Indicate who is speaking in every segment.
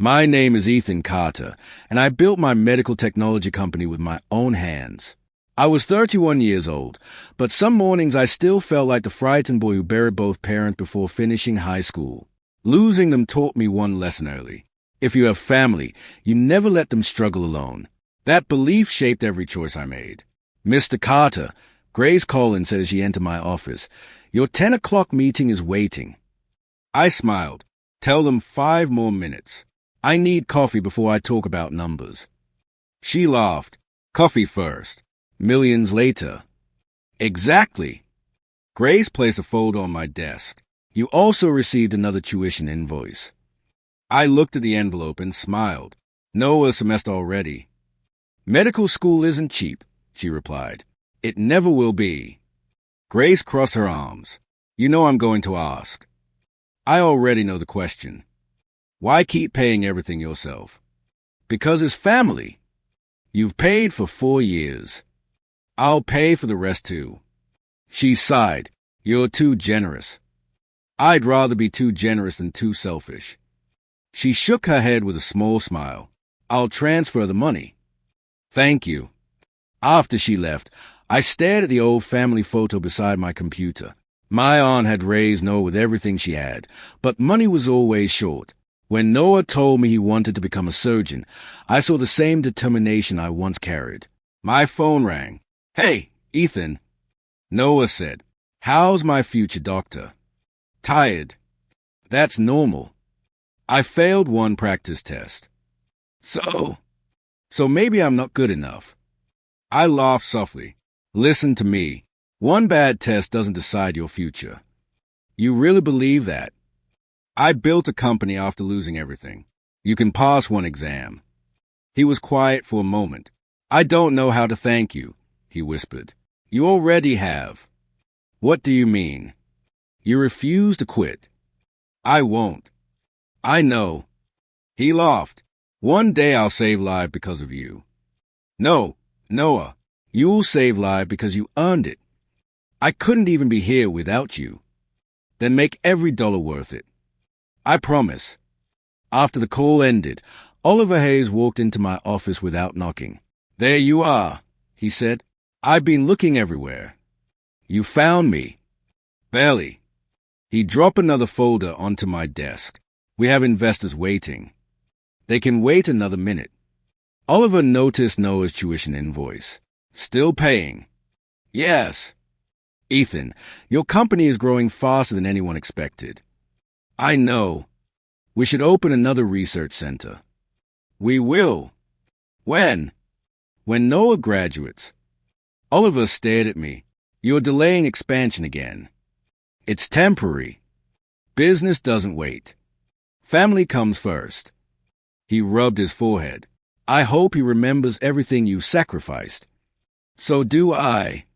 Speaker 1: My name is Ethan Carter, and I built my medical technology company with my own hands. I was 31 years old, but some mornings I still felt like the frightened boy who buried both parents before finishing high school. Losing them taught me one lesson early. If you have family, you never let them struggle alone. That belief shaped every choice I made. Mr. Carter, Grace Collins said as she entered my office, your 10 o'clock meeting is waiting. I smiled. Tell them 5 more minutes. I need coffee before I talk about numbers. She laughed. Coffee first. Millions later. Exactly. Grace placed a folder on my desk. You also received another tuition invoice. I looked at the envelope and smiled. No semester already. Medical school isn't cheap, she replied. It never will be. Grace crossed her arms. You know I'm going to ask. I already know the question. Why keep paying everything yourself? Because it's family. You've paid for 4 years. I'll pay for the rest too. She sighed. You're too generous. I'd rather be too generous than too selfish. She shook her head with a small smile. I'll transfer the money. Thank you. After she left, I stared at the old family photo beside my computer. My aunt had raised Noah with everything she had, but money was always short. When Noah told me he wanted to become a surgeon, I saw the same determination I once carried. My phone rang. Hey, Ethan. Noah said, how's my future doctor? Tired. That's normal. I failed one practice test. So maybe I'm not good enough. I laughed softly. Listen to me. One bad test doesn't decide your future. You really believe that? I built a company after losing everything. You can pass one exam. He was quiet for a moment. I don't know how to thank you, he whispered. You already have. What do you mean? You refuse to quit. I won't. I know. He laughed. One day I'll save lives because of you. No, Noah, you'll save lives because you earned it. I couldn't even be here without you. Then make every dollar worth it. I promise. After the call ended, Oliver Hayes walked into my office without knocking. There you are, he said. I've been looking everywhere. You found me. Barely. He dropped another folder onto my desk. We have investors waiting. They can wait another minute. Oliver noticed Noah's tuition invoice. Still paying. Yes. Ethan, your company is growing faster than anyone expected. I know. We should open another research center. We will. When? When Noah graduates. Oliver stared at me. You're delaying expansion again. It's temporary. Business doesn't wait. Family comes first. He rubbed his forehead. I hope he remembers everything you sacrificed. So do I.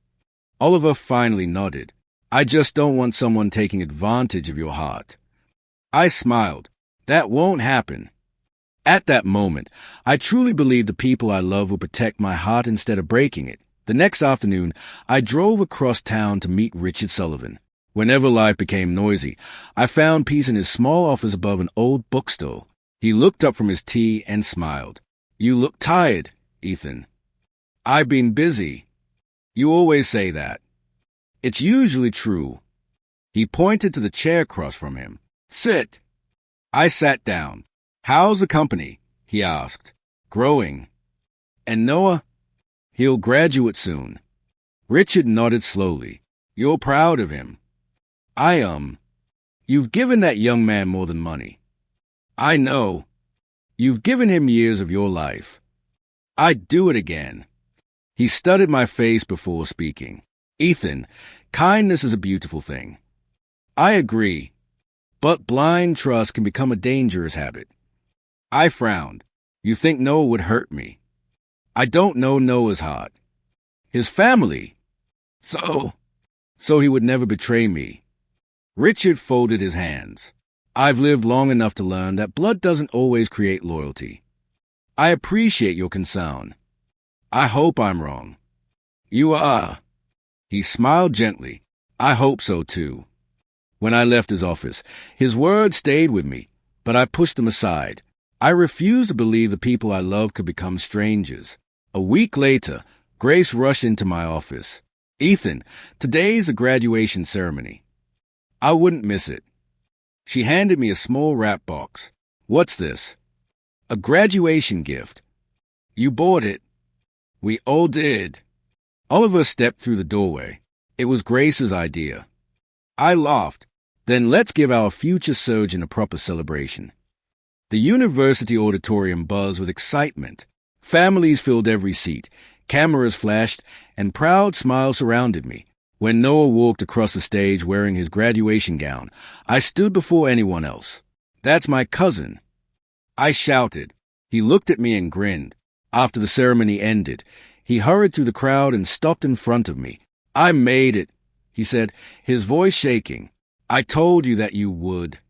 Speaker 1: Oliver finally nodded. I just don't want someone taking advantage of your heart. I smiled. That won't happen. At that moment, I truly believed the people I love would protect my heart instead of breaking it. The next afternoon, I drove across town to meet Richard Sullivan. Whenever life became noisy, I found peace in his small office above an old bookstore. He looked up from his tea and smiled. You look tired, Ethan. I've been busy. You always say that. It's usually true. He pointed to the chair across from him. Sit. I sat down. How's the company? He asked. Growing. And Noah? He'll graduate soon. Richard nodded slowly. You're proud of him. I am. You've given that young man more than money. I know. You've given him years of your life. I'd do it again. He studied my face before speaking. Ethan, kindness is a beautiful thing. I agree. But blind trust can become a dangerous habit. I frowned. You think Noah would hurt me? I don't know Noah's heart. His family. So he would never betray me. Richard folded his hands. I've lived long enough to learn that blood doesn't always create loyalty. I appreciate your concern. I hope I'm wrong. You are. He smiled gently. I hope so too. When I left his office, his words stayed with me, but I pushed them aside. I refused to believe the people I loved could become strangers. A week later, Grace rushed into my office. "Ethan, today's a graduation ceremony. I wouldn't miss it." She handed me a small wrap box. "What's this?" "A graduation gift." "You bought it." "We all did." Oliver stepped through the doorway. It was Grace's idea. I laughed. "Then let's give our future surgeon a proper celebration." The university auditorium buzzed with excitement. Families filled every seat, cameras flashed, and proud smiles surrounded me. When Noah walked across the stage wearing his graduation gown, I stood before anyone else. "That's my cousin." I shouted. He looked at me and grinned. After the ceremony ended, he hurried through the crowd and stopped in front of me. "I made it," he said, his voice shaking. "I told you that you would."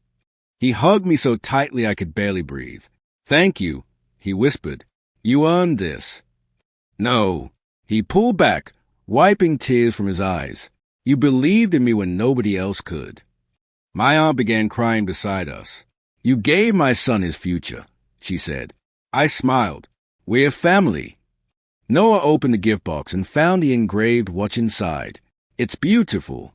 Speaker 1: He hugged me so tightly I could barely breathe. "Thank you," he whispered. "You earned this." "No." He pulled back, wiping tears from his eyes. "You believed in me when nobody else could." My aunt began crying beside us. "You gave my son his future," she said. I smiled. "We're family." Noah opened the gift box and found the engraved watch inside. "It's beautiful."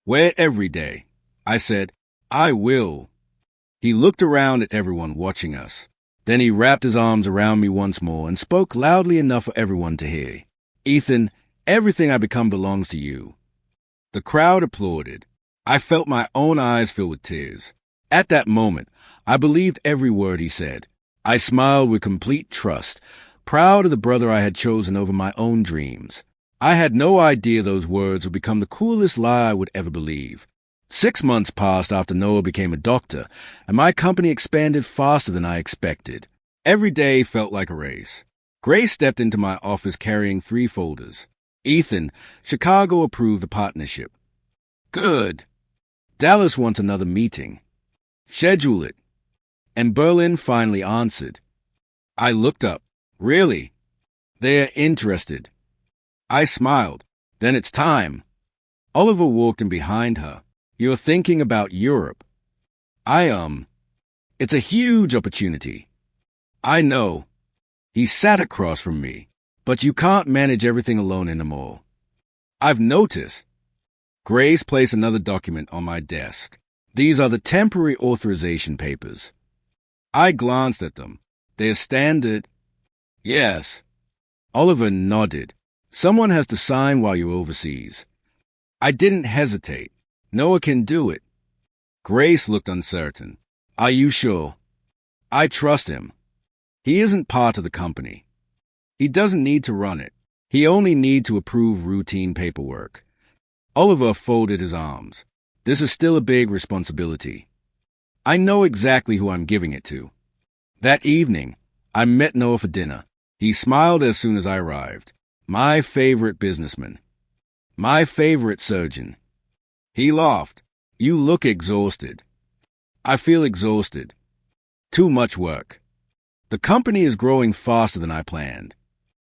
Speaker 1: "Wear it every day." I said, "I will." He looked around at everyone watching us. Then he wrapped his arms around me once more and spoke loudly enough for everyone to hear. "Ethan, everything I become belongs to you." The crowd applauded. I felt my own eyes fill with tears. At that moment, I believed every word he said. I smiled with complete trust, proud of the brother I had chosen over my own dreams. I had no idea those words would become the coolest lie I would ever believe. 6 months passed after Noah became a doctor, and my company expanded faster than I expected. Every day felt like a race. Grace stepped into my office carrying 3 folders. "Ethan, Chicago approved the partnership." "Good." "Dallas wants another meeting." "Schedule it." And Berlin finally answered. I looked up. "Really?" "They're interested." I smiled. "Then it's time." Oliver walked in behind her. "You're thinking about Europe." It's a huge opportunity." "I know." He sat across from me. "But you can't manage everything alone anymore." "I've noticed." Grace placed another document on my desk. "These are the temporary authorization papers." I glanced at them. "They're standard." "Yes." Oliver nodded. "Someone has to sign while you're overseas." I didn't hesitate. "Noah can do it." Grace looked uncertain. "Are you sure?" "I trust him. He isn't part of the company. He doesn't need to run it. He only needs to approve routine paperwork." Oliver folded his arms. "This is still a big responsibility. I know exactly who I'm giving it to." That evening, I met Noah for dinner. He smiled as soon as I arrived. My favorite businessman. My favorite surgeon. He laughed. "You look exhausted." "I feel exhausted. Too much work. The company is growing faster than I planned."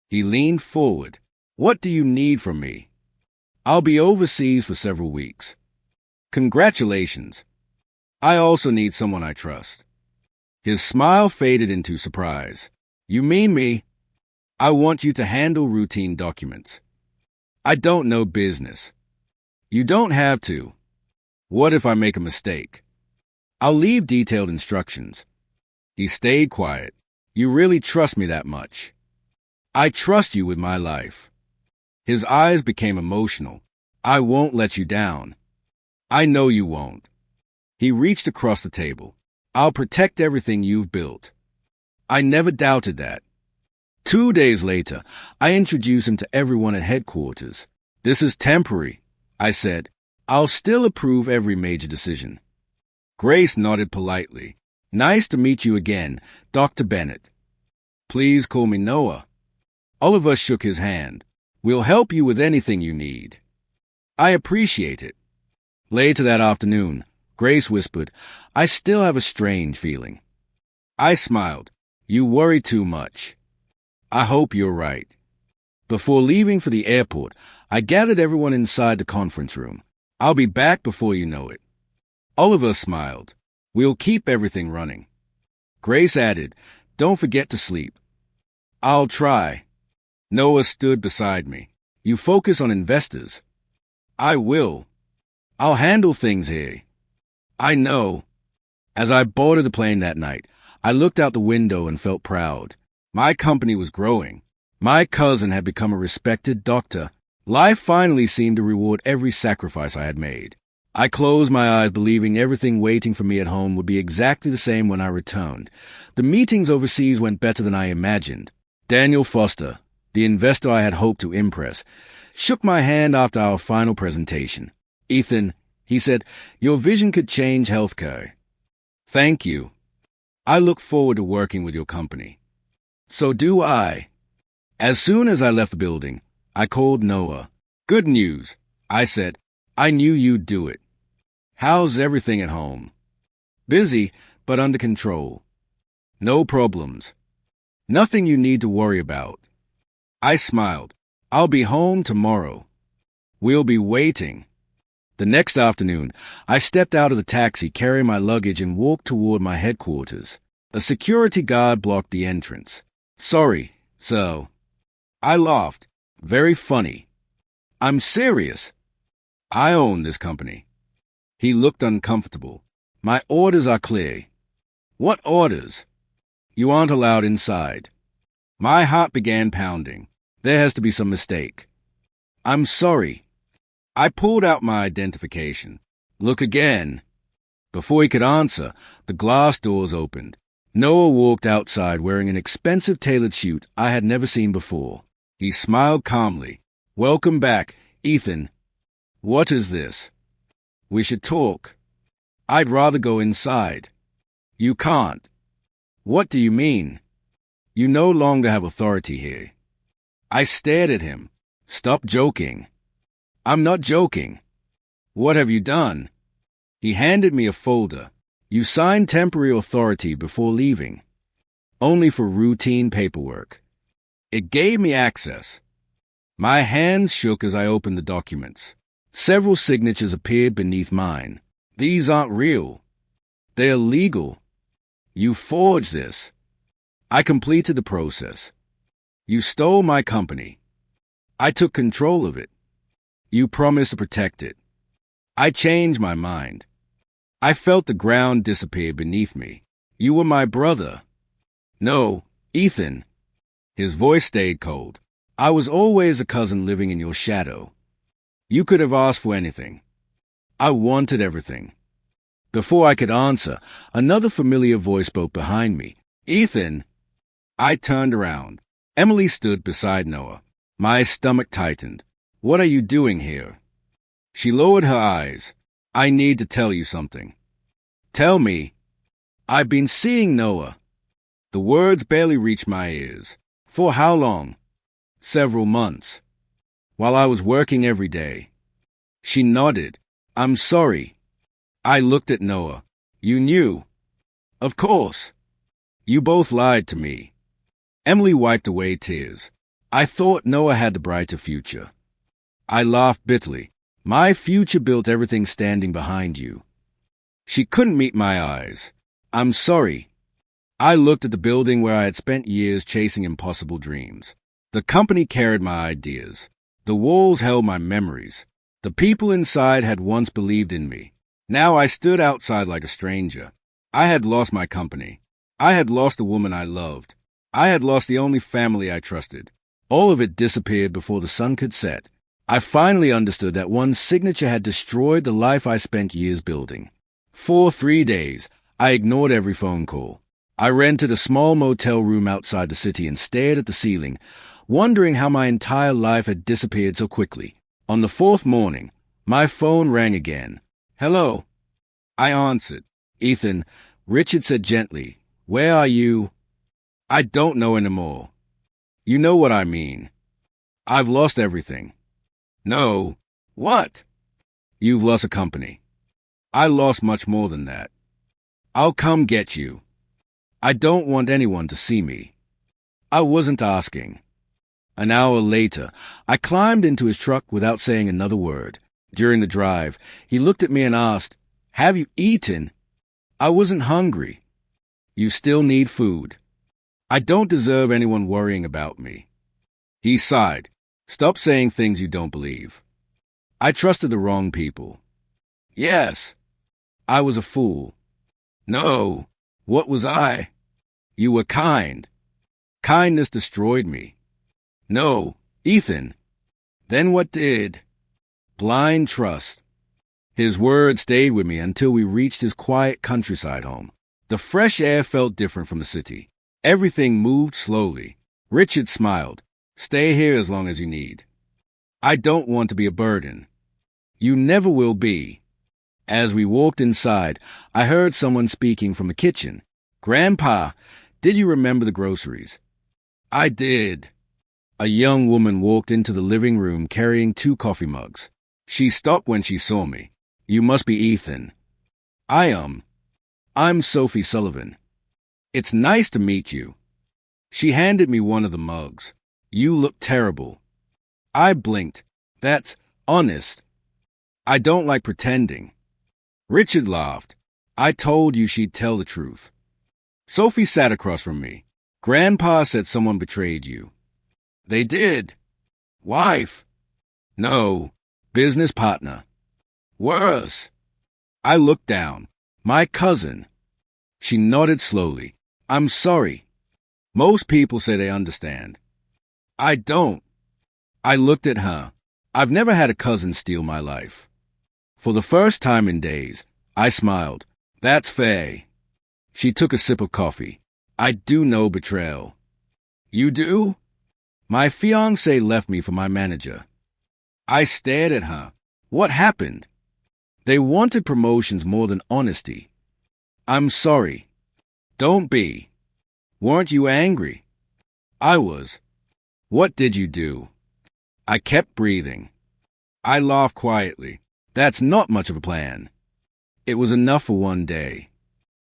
Speaker 1: He leaned forward. "What do you need from me?" "I'll be overseas for several weeks." "Congratulations. I also need someone I trust." His smile faded into surprise. "You mean me?" "I want you to handle routine documents." "I don't know business." "You don't have to." "What if I make a mistake?" "I'll leave detailed instructions." He stayed quiet. "You really trust me that much?" "I trust you with my life." His eyes became emotional. "I won't let you down." "I know you won't." He reached across the table. "I'll protect everything you've built." I never doubted that. 2 days later, I introduced him to everyone at headquarters. "This is temporary," I said. "I'll still approve every major decision." Grace nodded politely. "Nice to meet you again, Dr. Bennett." "Please call me Noah." Oliver shook his hand. "We'll help you with anything you need." "I appreciate it." Later that afternoon, Grace whispered, "I still have a strange feeling." I smiled. "You worry too much." "I hope you're right." Before leaving for the airport, I gathered everyone inside the conference room. "I'll be back before you know it." Oliver smiled. "We'll keep everything running." Grace added, "Don't forget to sleep." "I'll try." Noah stood beside me. "You focus on investors." "I will. I'll handle things here." "I know." As I boarded the plane that night, I looked out the window and felt proud. My company was growing. My cousin had become a respected doctor. Life finally seemed to reward every sacrifice I had made. I closed my eyes, believing everything waiting for me at home would be exactly the same when I returned. The meetings overseas went better than I imagined. Daniel Foster, the investor I had hoped to impress, shook my hand after our final presentation. "Ethan," he said, "your vision could change healthcare." "Thank you. I look forward to working with your company." "So do I." As soon as I left the building, I called Noah. "Good news," I said. "I knew you'd do it." "How's everything at home?" "Busy, but under control." "No problems." "Nothing you need to worry about." I smiled. "I'll be home tomorrow." "We'll be waiting." The next afternoon, I stepped out of the taxi carrying my luggage and walked toward my headquarters. A security guard blocked the entrance. "Sorry, sir." I laughed. "Very funny." "I'm serious. I own this company." He looked uncomfortable. "My orders are clear." "What orders?" "You aren't allowed inside." My heart began pounding. There has to be some mistake. "I'm sorry." I pulled out my identification. "Look again." Before he could answer, the glass doors opened. Noah walked outside wearing an expensive tailored suit I had never seen before. He smiled calmly. "Welcome back, Ethan." "What is this?" "We should talk." "I'd rather go inside." "You can't." "What do you mean?" "You no longer have authority here." I stared at him. "Stop joking." "I'm not joking." "What have you done?" He handed me a folder. "You signed temporary authority before leaving." "Only for routine paperwork." It gave me access. My hands shook as I opened the documents. Several signatures appeared beneath mine. "These aren't real. They're legal. You forged this." I completed the process. "You stole my company." "I took control of it." "You promised to protect it." I changed my mind. I felt the ground disappear beneath me. "You were my brother." "No, Ethan." His voice stayed cold. "I was always a cousin living in your shadow. You could have asked for anything." I wanted everything. Before I could answer, another familiar voice spoke behind me. "Ethan!" I turned around. Emily stood beside Noah. My stomach tightened. "What are you doing here?" She lowered her eyes. "I need to tell you something." "Tell me." "I've been seeing Noah." The words barely reached my ears. "For how long?" "Several months. While I was working every day." She nodded. "I'm sorry." I looked at Noah. "You knew?" "Of course." "You both lied to me." Emily wiped away tears. "I thought Noah had the brighter future." I laughed bitterly. "My future built everything standing behind you." She couldn't meet my eyes. "I'm sorry." I looked at the building where I had spent years chasing impossible dreams. The company carried my ideas. The walls held my memories. The people inside had once believed in me. Now I stood outside like a stranger. I had lost my company. I had lost the woman I loved. I had lost the only family I trusted. All of it disappeared before the sun could set. I finally understood that one signature had destroyed the life I spent years building. For 3 days, I ignored every phone call. I rented a small motel room outside the city and stared at the ceiling, wondering how my entire life had disappeared so quickly. On the 4th morning, my phone rang again. "Hello." I answered. "Ethan," Richard said gently, "where are you?" "I don't know anymore." "You know what I mean." "I've lost everything." "No." "What?" "You've lost a company." "I lost much more than that." "I'll come get you." "I don't want anyone to see me." I wasn't asking. An hour later, I climbed into his truck without saying another word. During the drive, he looked at me and asked, "Have you eaten?" I wasn't hungry. You still need food. I don't deserve anyone worrying about me. He sighed. Stop saying things you don't believe. I trusted the wrong people. Yes, I was a fool. No, what was I? You were kind. Kindness destroyed me. No, Ethan. Then what did? Blind trust. His words stayed with me until we reached his quiet countryside home. The fresh air felt different from the city. Everything moved slowly. Richard smiled. Stay here as long as you need. I don't want to be a burden. You never will be. As we walked inside, I heard someone speaking from the kitchen. Grandpa, did you remember the groceries? I did. A young woman walked into the living room carrying 2 coffee mugs. She stopped when she saw me. You must be Ethan. I'm Sophie Sullivan. It's nice to meet you. She handed me one of the mugs. You look terrible. I blinked. That's honest. I don't like pretending. Richard laughed. I told you she'd tell the truth. Sophie sat across from me. Grandpa said someone betrayed you. They did. Wife? No. Business partner. Worse. I looked down. My cousin. She nodded slowly. I'm sorry. Most people say they understand. I don't. I looked at her. I've never had a cousin steal my life. For the first time in days, I smiled. That's fair. She took a sip of coffee. I do know betrayal. You do? My fiancé left me for my manager. I stared at her. What happened? They wanted promotions more than honesty. I'm sorry. Don't be. Weren't you angry? I was. What did you do? I kept breathing. I laughed quietly. That's not much of a plan. It was enough for one day.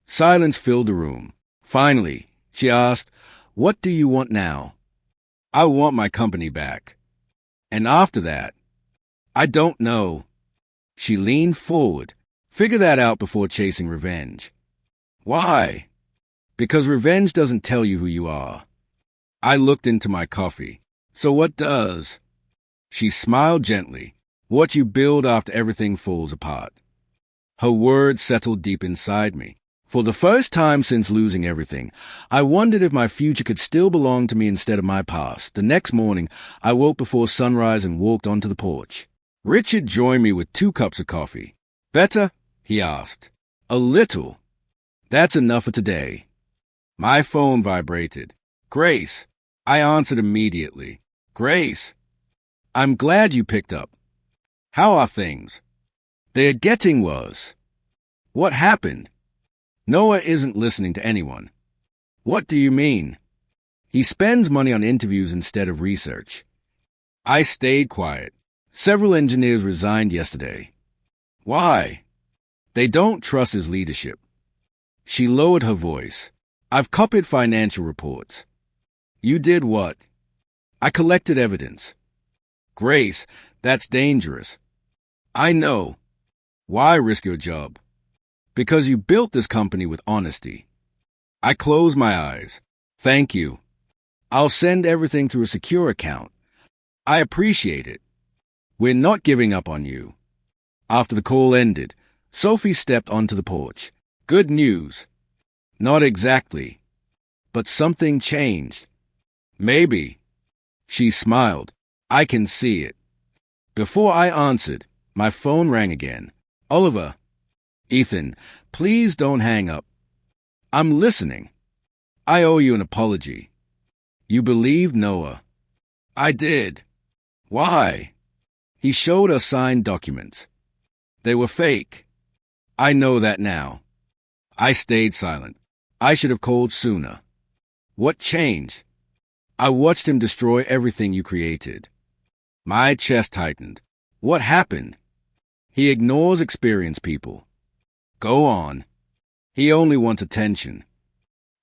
Speaker 1: Silence filled the room. Finally, she asked, What do you want now? I want my company back. And after that, I don't know. She leaned forward. Figure that out before chasing revenge. Why? Because revenge doesn't tell you who you are. I looked into my coffee. So what does? She smiled gently. What you build after everything falls apart. Her words settled deep inside me. For the first time since losing everything, I wondered if my future could still belong to me instead of my past. The next morning, I woke before sunrise and walked onto the porch. Richard joined me with 2 cups of coffee. Better? He asked. A little. That's enough for today. My phone vibrated. Grace. I answered immediately. Grace. I'm glad you picked up. How are things? They're getting worse. What happened? Noah isn't listening to anyone. What do you mean? He spends money on interviews instead of research. I stayed quiet. Several engineers resigned yesterday. Why? They don't trust his leadership. She lowered her voice. I've copied financial reports. You did what? I collected evidence. Grace, that's dangerous. I know. Why risk your job? Because you built this company with honesty. I closed my eyes. Thank you. I'll send everything through a secure account. I appreciate it. We're not giving up on you. After the call ended, Sophie stepped onto the porch. Good news. Not exactly. But something changed. Maybe. She smiled. I can see it. Before I answered, my phone rang again. Oliver. Ethan, please don't hang up. I'm listening. I owe you an apology. You believed Noah. I did. Why? He showed us signed documents. They were fake. I know that now. I stayed silent. I should have called sooner. What changed? I watched him destroy everything you created. My chest tightened. What happened? He ignores experienced people. Go on. He only wants attention.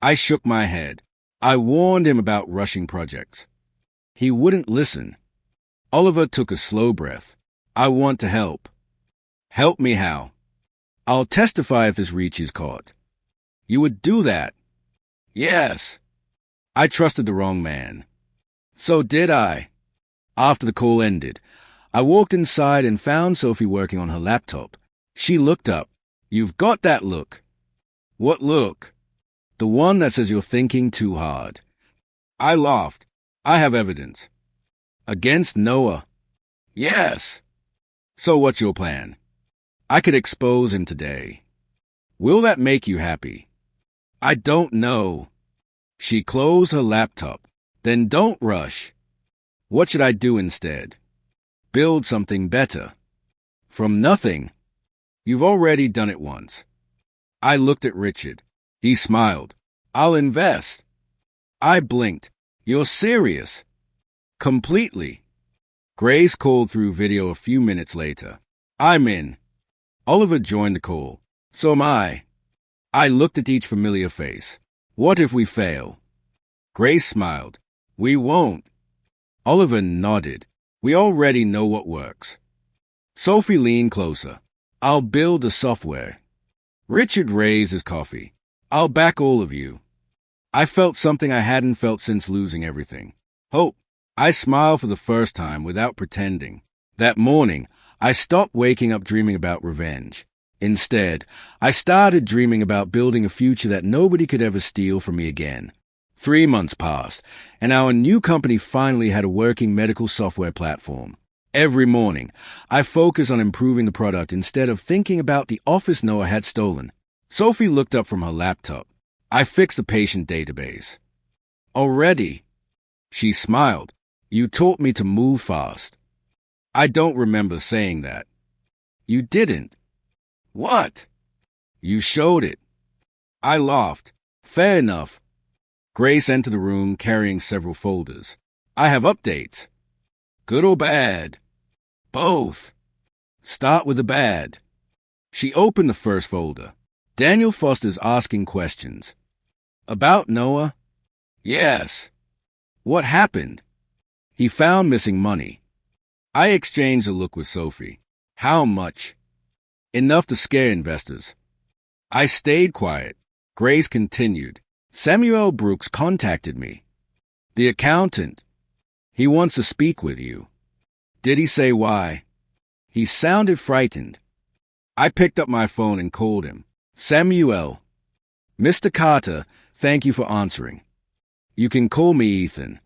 Speaker 1: I shook my head. I warned him about rushing projects. He wouldn't listen. Oliver took a slow breath. I want to help. Help me how? I'll testify if this reach is caught. You would do that. Yes. I trusted the wrong man. So did I. After the call ended, I walked inside and found Sophie working on her laptop. She looked up. You've got that look. What look? The one that says you're thinking too hard. I laughed. I have evidence. Against Noah? Yes. So what's your plan? I could expose him today. Will that make you happy? I don't know. She closed her laptop. Then don't rush. What should I do instead? Build something better. From nothing. You've already done it once. I looked at Richard. He smiled. I'll invest. I blinked. You're serious? Completely. Grace called through video a few minutes later. I'm in. Oliver joined the call. So am I. I looked at each familiar face. What if we fail? Grace smiled. We won't. Oliver nodded. We already know what works. Sophie leaned closer. I'll build the software. Richard raised his coffee. I'll back all of you. I felt something I hadn't felt since losing everything. Hope. I smiled for the first time without pretending. That morning, I stopped waking up dreaming about revenge. Instead, I started dreaming about building a future that nobody could ever steal from me again. 3 months passed, and our new company finally had a working medical software platform. Every morning, I focused on improving the product instead of thinking about the office Noah had stolen. Sophie looked up from her laptop. I fixed the patient database. Already? She smiled. You taught me to move fast. I don't remember saying that. You didn't. What? You showed it. I laughed. Fair enough. Grace entered the room carrying several folders. I have updates. Good or bad? Both. Start with the bad. She opened the first folder. Daniel Foster's asking questions. About Noah? Yes. What happened? He found missing money. I exchanged a look with Sophie. How much? Enough to scare investors. I stayed quiet. Grace continued. Samuel Brooks contacted me. The accountant. He wants to speak with you. Did he say why? He sounded frightened. I picked up my phone and called him. Samuel. Mr. Carter, thank you for answering. You can call me Ethan.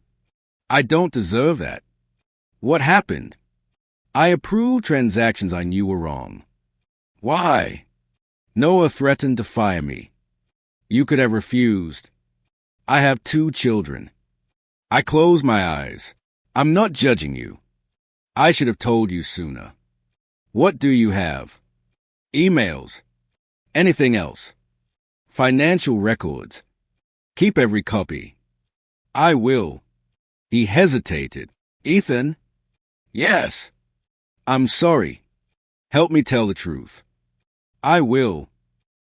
Speaker 1: I don't deserve that. What happened? I approved transactions I knew were wrong. Why? Noah threatened to fire me. You could have refused. I have 2 children. I closed my eyes. I'm not judging you. I should have told you sooner. What do you have? Emails. Anything else? Financial records. Keep every copy. I will. He hesitated. Ethan? Yes. I'm sorry. Help me tell the truth. I will.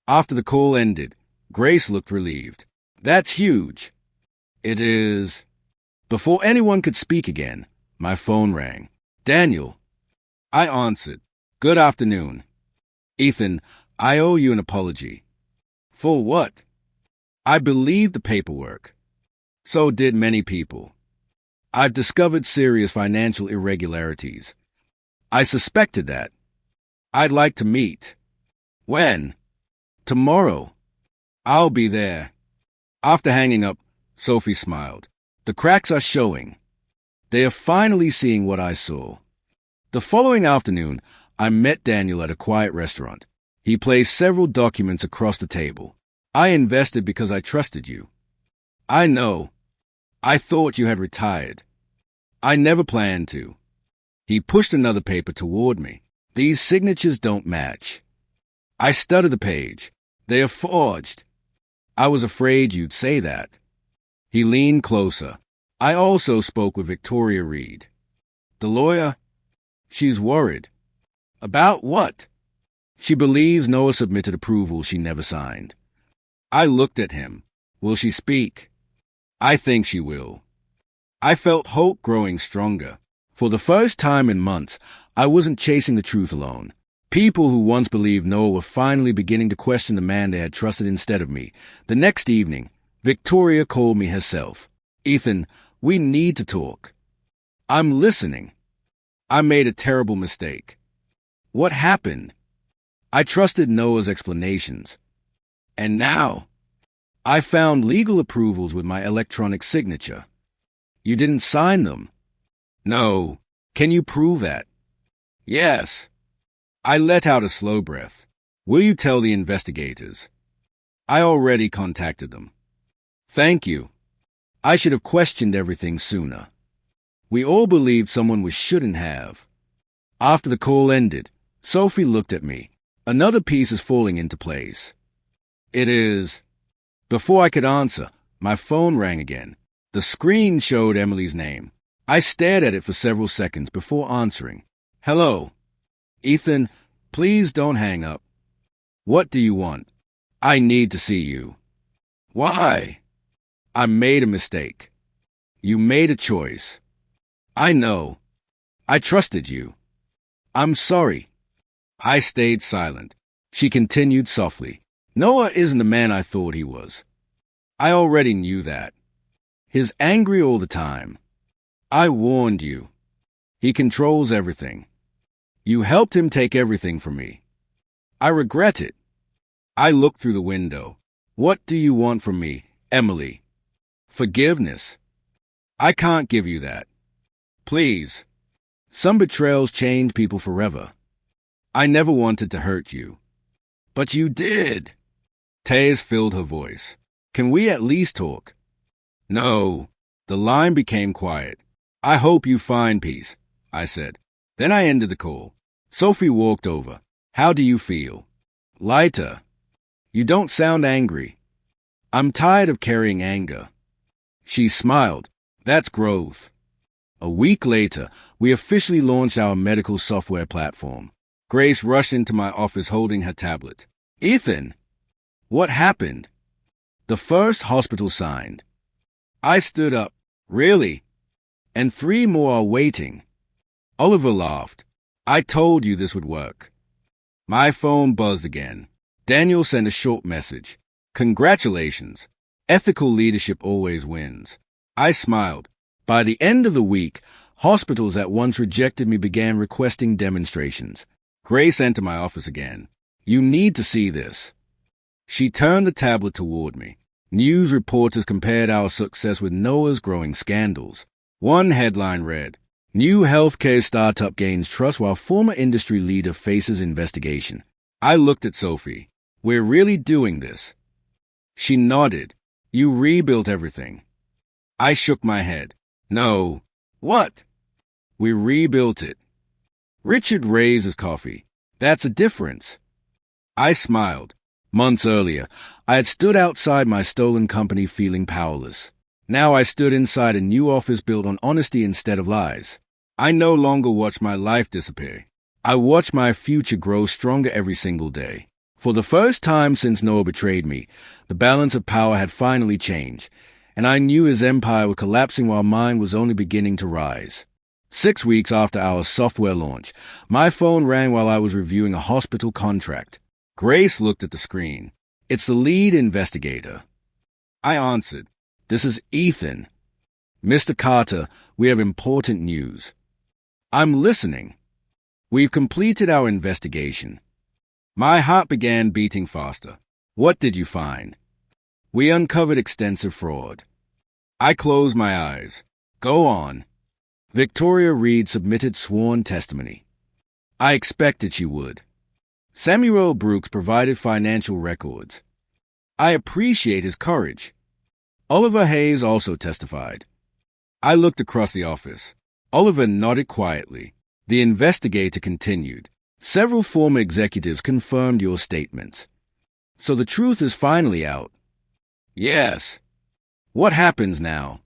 Speaker 1: After the call ended, Grace looked relieved. That's huge. It is. Before anyone could speak again, my phone rang. Daniel. I answered. Good afternoon. Ethan, I owe you an apology. For what? I believed the paperwork. So did many people. I've discovered serious financial irregularities. I suspected that. I'd like to meet. When? Tomorrow. I'll be there. After hanging up, Sophie smiled. The cracks are showing. They are finally seeing what I saw. The following afternoon, I met Daniel at a quiet restaurant. He placed several documents across the table. I invested because I trusted you. I know. I thought you had retired. I never planned to. He pushed another paper toward me. These signatures don't match. I studied the page. They are forged. I was afraid you'd say that. He leaned closer. I also spoke with Victoria Reed. The lawyer? She's worried. About what? She believes Noah submitted approval she never signed. I looked at him. Will she speak? I think she will. I felt hope growing stronger. For the first time in months, I wasn't chasing the truth alone. People who once believed Noah were finally beginning to question the man they had trusted instead of me. The next evening, Victoria called me herself. Ethan, we need to talk. I'm listening. I made a terrible mistake. What happened? I trusted Noah's explanations. And now, I found legal approvals with my electronic signature. You didn't sign them. No. Can you prove that? Yes. I let out a slow breath. Will you tell the investigators? I already contacted them. Thank you. I should have questioned everything sooner. We all believed someone we shouldn't have. After the call ended, Sophie looked at me. Another piece is falling into place. It is. Before I could answer, my phone rang again. The screen showed Emily's name. I stared at it for several seconds before answering. Hello. Ethan, please don't hang up. What do you want? I need to see you. Why? I made a mistake. You made a choice. I know. I trusted you. I'm sorry. I stayed silent. She continued softly. Noah isn't the man I thought he was. I already knew that. He's angry all the time. I warned you. He controls everything. You helped him take everything from me. I regret it. I looked through the window. What do you want from me, Emily? Forgiveness. I can't give you that. Please. Some betrayals change people forever. I never wanted to hurt you. But you did. Tears filled her voice. Can we at least talk? No. The line became quiet. I hope you find peace, I said. Then I ended the call. Sophie walked over. How do you feel? Lighter. You don't sound angry. I'm tired of carrying anger. She smiled. That's growth. A week later, we officially launched our medical software platform. Grace rushed into my office holding her tablet. Ethan! What happened? The first hospital signed. I stood up. Really? And 3 more are waiting. Oliver laughed. I told you this would work. My phone buzzed again. Daniel sent a short message. Congratulations. Ethical leadership always wins. I smiled. By the end of the week, hospitals that once rejected me began requesting demonstrations. Grace entered my office again. You need to see this. She turned the tablet toward me. News reporters compared our success with Noah's growing scandals. One headline read, New healthcare startup gains trust while former industry leader faces investigation. I looked at Sophie. We're really doing this. She nodded. You rebuilt everything. I shook my head. No. What? We rebuilt it. Richard raised his coffee. That's a difference. I smiled. Months earlier, I had stood outside my stolen company feeling powerless. Now I stood inside a new office built on honesty instead of lies. I no longer watched my life disappear. I watched my future grow stronger every single day. For the first time since Noah betrayed me, the balance of power had finally changed, and I knew his empire was collapsing while mine was only beginning to rise. 6 weeks after our software launch, my phone rang while I was reviewing a hospital contract. Grace looked at the screen. It's the lead investigator. I answered. This is Ethan. Mr. Carter, we have important news. I'm listening. We've completed our investigation. My heart began beating faster. What did you find? We uncovered extensive fraud. I closed my eyes. Go on. Victoria Reed submitted sworn testimony. I expected she would. Samuel Brooks provided financial records. I appreciate his courage. Oliver Hayes also testified. I looked across the office. Oliver nodded quietly. The investigator continued. Several former executives confirmed your statements. So the truth is finally out. Yes. What happens now?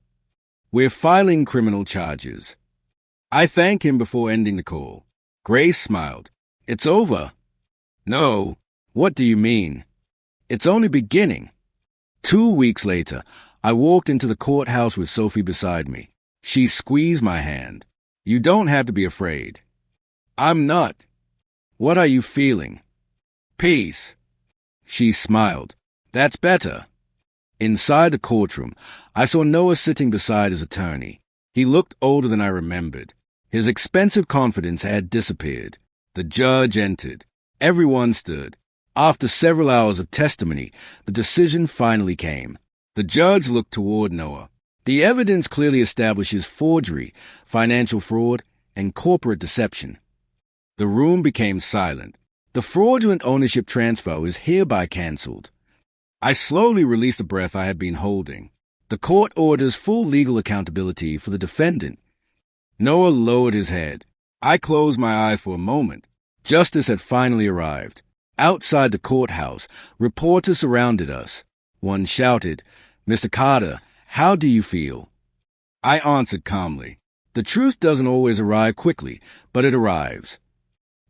Speaker 1: We're filing criminal charges. I thanked him before ending the call. Grace smiled. It's over. No. What do you mean? It's only beginning. 2 weeks later, I walked into the courthouse with Sophie beside me. She squeezed my hand. You don't have to be afraid. I'm not. What are you feeling? Peace. She smiled. That's better. Inside the courtroom, I saw Noah sitting beside his attorney. He looked older than I remembered. His expensive confidence had disappeared. The judge entered. Everyone stood. After several hours of testimony, the decision finally came. The judge looked toward Noah. The evidence clearly establishes forgery, financial fraud, and corporate deception. The room became silent. The fraudulent ownership transfer is hereby cancelled. I slowly released the breath I had been holding. The court orders full legal accountability for the defendant. Noah lowered his head. I closed my eye for a moment. Justice had finally arrived. Outside the courthouse, reporters surrounded us. One shouted, "Mr. Carter, how do you feel?" I answered calmly. The truth doesn't always arrive quickly, but it arrives.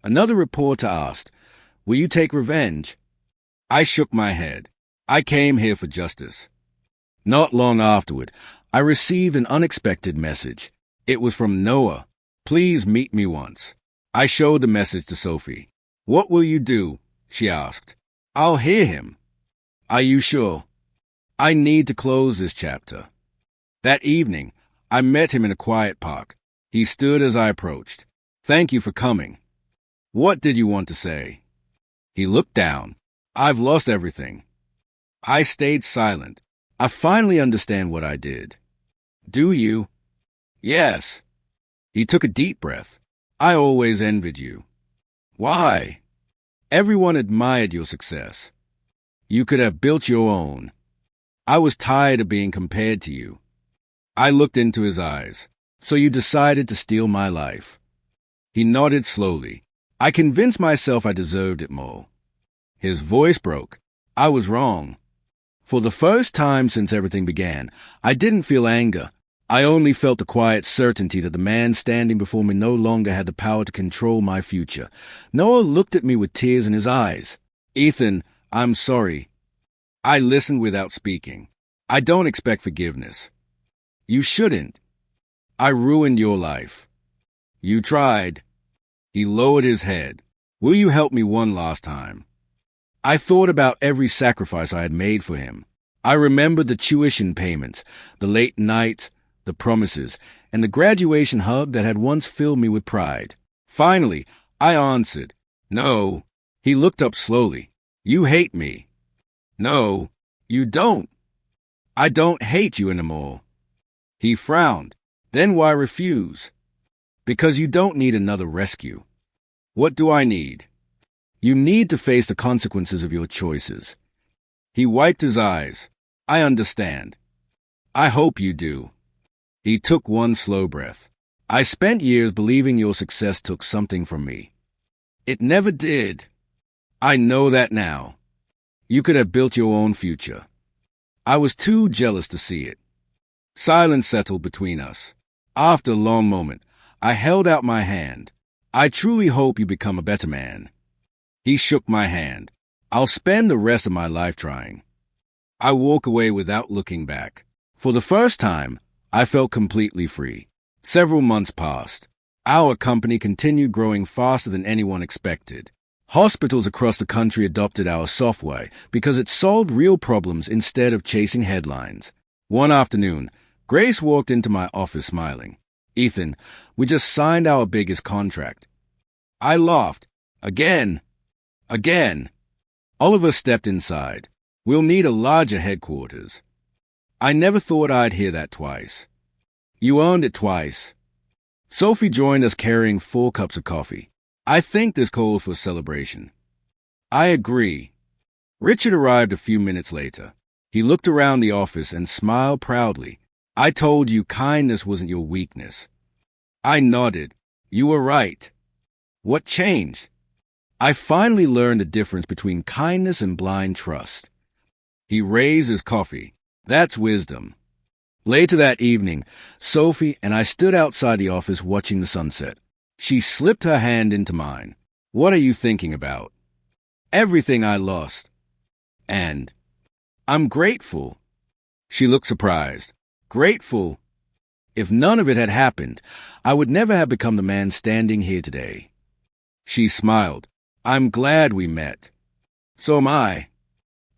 Speaker 1: Another reporter asked, "Will you take revenge?" I shook my head. I came here for justice. Not long afterward, I received an unexpected message. It was from Noah. "Please meet me once." I showed the message to Sophie. "What will you do?" she asked. "I'll hear him." "Are you sure?" "I need to close this chapter." That evening, I met him in a quiet park. He stood as I approached. "Thank you for coming." "What did you want to say?" He looked down. "I've lost everything." I stayed silent. I finally understand what I did. "Do you?" "Yes." He took a deep breath. "I always envied you." "Why?" "Everyone admired your success. You could have built your own. I was tired of being compared to you." I looked into his eyes. "So you decided to steal my life?" He nodded slowly. "I convinced myself I deserved it more." His voice broke. I was wrong. For the first time since everything began, I didn't feel anger. I only felt the quiet certainty that the man standing before me no longer had the power to control my future. Noah looked at me with tears in his eyes. "Ethan, I'm sorry." I listened without speaking. "I don't expect forgiveness." "You shouldn't." "I ruined your life." "You tried." He lowered his head. "Will you help me one last time?" I thought about every sacrifice I had made for him. I remembered the tuition payments, the late nights, the promises, and the graduation hug that had once filled me with pride. Finally, I answered, "No." He looked up slowly. "You hate me." "No, you don't." "I don't hate you anymore." He frowned. "Then why refuse?" "Because you don't need another rescue." "What do I need?" "You need to face the consequences of your choices." He wiped his eyes. "I understand." "I hope you do." He took one slow breath. "I spent years believing your success took something from me. It never did. I know that now. You could have built your own future. I was too jealous to see it." Silence settled between us. After a long moment, I held out my hand. "I truly hope you become a better man." He shook my hand. "I'll spend the rest of my life trying." I walked away without looking back. For the first time, I felt completely free. Several months passed. Our company continued growing faster than anyone expected. Hospitals across the country adopted our software because it solved real problems instead of chasing headlines. One afternoon, Grace walked into my office smiling. "Ethan, we just signed our biggest contract." I laughed. Again. Oliver stepped inside. "We'll need a larger headquarters." I never thought I'd hear that twice. "You earned it twice." Sophie joined us carrying 4 cups of coffee. "I think this calls for a celebration." "I agree." Richard arrived a few minutes later. He looked around the office and smiled proudly. "I told you kindness wasn't your weakness." I nodded. "You were right." "What changed?" "I finally learned the difference between kindness and blind trust." He raised his coffee. "That's wisdom." Later that evening, Sophie and I stood outside the office watching the sunset. She slipped her hand into mine. "What are you thinking about?" "Everything I lost." "And?" "I'm grateful." She looked surprised. "Grateful?" If none of it had happened, I would never have become the man standing here today. She smiled. "I'm glad we met." "So am I."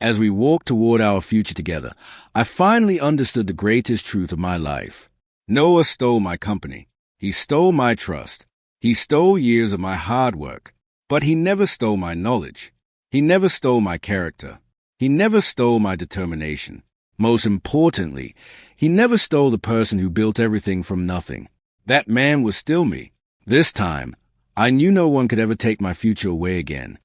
Speaker 1: As we walked toward our future together, I finally understood the greatest truth of my life. Noah stole my company. He stole my trust. He stole years of my hard work. But he never stole my knowledge. He never stole my character. He never stole my determination. Most importantly, he never stole the person who built everything from nothing. That man was still me. This time, I knew no one could ever take my future away again.